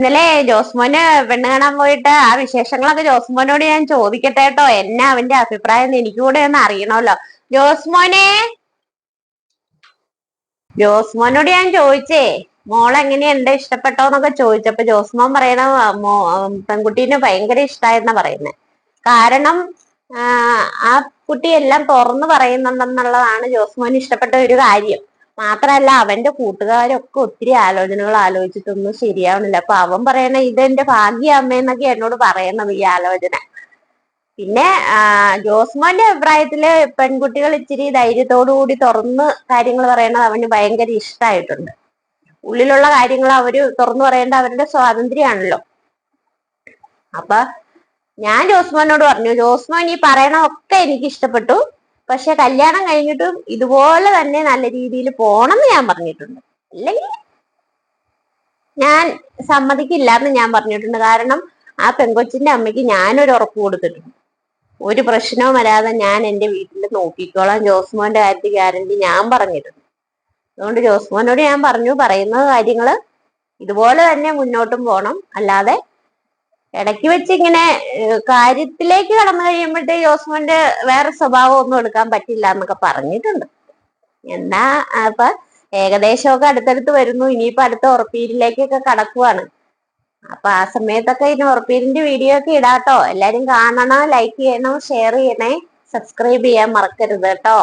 ഇന്നലെ ജോസ്മോന് പെണ്ണ് കാണാൻ പോയിട്ട് ആ വിശേഷങ്ങളൊക്കെ ജോസ്മോനോട് ഞാൻ ചോദിക്കട്ടെ കേട്ടോ. എന്നാ അവന്റെ അഭിപ്രായം എനിക്ക് കൂടെ ഒന്ന് അറിയണമല്ലോ. ജോസ്മോനെ, ജോസ്മോനോട് ഞാൻ ചോദിച്ചേ മോൾ എങ്ങനെയുണ്ട്, ഇഷ്ടപ്പെട്ടോന്നൊക്കെ ചോദിച്ചപ്പോ ജോസ്മോൻ പറയണ പെൺകുട്ടീനെ ഭയങ്കര ഇഷ്ടായെന്നാ പറയുന്നത്. കാരണം ആ കുട്ടി എല്ലാം തുറന്നു പറയുന്നുണ്ടെന്നുള്ളതാണ് ജോസ്മോന് ഇഷ്ടപ്പെട്ട ഒരു കാര്യം. മാത്രല്ല അവന്റെ കൂട്ടുകാരൊക്കെ ഒത്തിരി ആലോചനകൾ ആലോചിച്ചിട്ടൊന്നും ശരിയാവണില്ല. അപ്പൊ അവൻ പറയണ ഇതെന്റെ ഭാഗ്യ അമ്മയെന്നൊക്കെ എന്നോട് പറയണത് ഈ ആലോചന. പിന്നെ ജോസ്മോന്റെ അഭിപ്രായത്തില് പെൺകുട്ടികൾ ഇച്ചിരി ധൈര്യത്തോടു കൂടി തുറന്ന് കാര്യങ്ങൾ പറയണത് അവന് ഭയങ്കര ഇഷ്ടമായിട്ടുണ്ട്. ഉള്ളിലുള്ള കാര്യങ്ങൾ അവര് തുറന്നു പറയേണ്ട അവരുടെ സ്വാതന്ത്ര്യമാണല്ലോ. അപ്പൊ ഞാൻ ജോസ്മോനോട് പറഞ്ഞു, ജോസ്മോൻ ഈ പറയണതൊക്കെ എനിക്ക് ഇഷ്ടപ്പെട്ടു, പക്ഷെ കല്യാണം കഴിഞ്ഞിട്ടും ഇതുപോലെ തന്നെ നല്ല രീതിയിൽ പോണെന്ന് ഞാൻ പറഞ്ഞിട്ടുണ്ട്. അല്ലെങ്കിൽ ഞാൻ സമ്മതിക്കില്ല എന്ന് ഞാൻ പറഞ്ഞിട്ടുണ്ട്. കാരണം ആ പെങ്കൊച്ചിന്റെ അമ്മയ്ക്ക് ഞാനൊരു ഉറപ്പ് കൊടുത്തിട്ടുണ്ട്. ഒരു പ്രശ്നവും വരാതെ ഞാൻ എന്റെ വീട്ടിൽ നോക്കിക്കോളാം, ജോസ്മോന്റെ കാര്യത്തിൽ ഗ്യാരണ്ടി ഞാൻ പറഞ്ഞിട്ടുണ്ട്. അതുകൊണ്ട് ജോസ്മോനോട് ഞാൻ പറഞ്ഞു, പറയുന്ന കാര്യങ്ങള് ഇതുപോലെ തന്നെ മുന്നോട്ടും പോണം, അല്ലാതെ ഇടയ്ക്ക് വെച്ച് ഇങ്ങനെ കാര്യത്തിലേക്ക് കടന്നു കഴിയുമ്പോഴത്തേ ജോസ്മോന്റെ വേറെ സ്വഭാവം ഒന്നും എടുക്കാൻ പറ്റില്ല എന്നൊക്കെ പറഞ്ഞിട്ടുണ്ട്. എന്നാ അപ്പൊ ഏകദേശമൊക്കെ അടുത്തടുത്ത് വരുന്നു. ഇനിയിപ്പോ അടുത്ത ഉറപ്പീരിലേക്കൊക്കെ കടക്കുവാണ്. അപ്പൊ ആ സമയത്തൊക്കെ ഇനി ഉറപ്പീരിന്റെ വീഡിയോ ഒക്കെ ഇടാട്ടോ. എല്ലാരും കാണണം, ലൈക്ക് ചെയ്യണം, ഷെയർ ചെയ്യണേ, സബ്സ്ക്രൈബ് ചെയ്യാൻ മറക്കരുത് കേട്ടോ.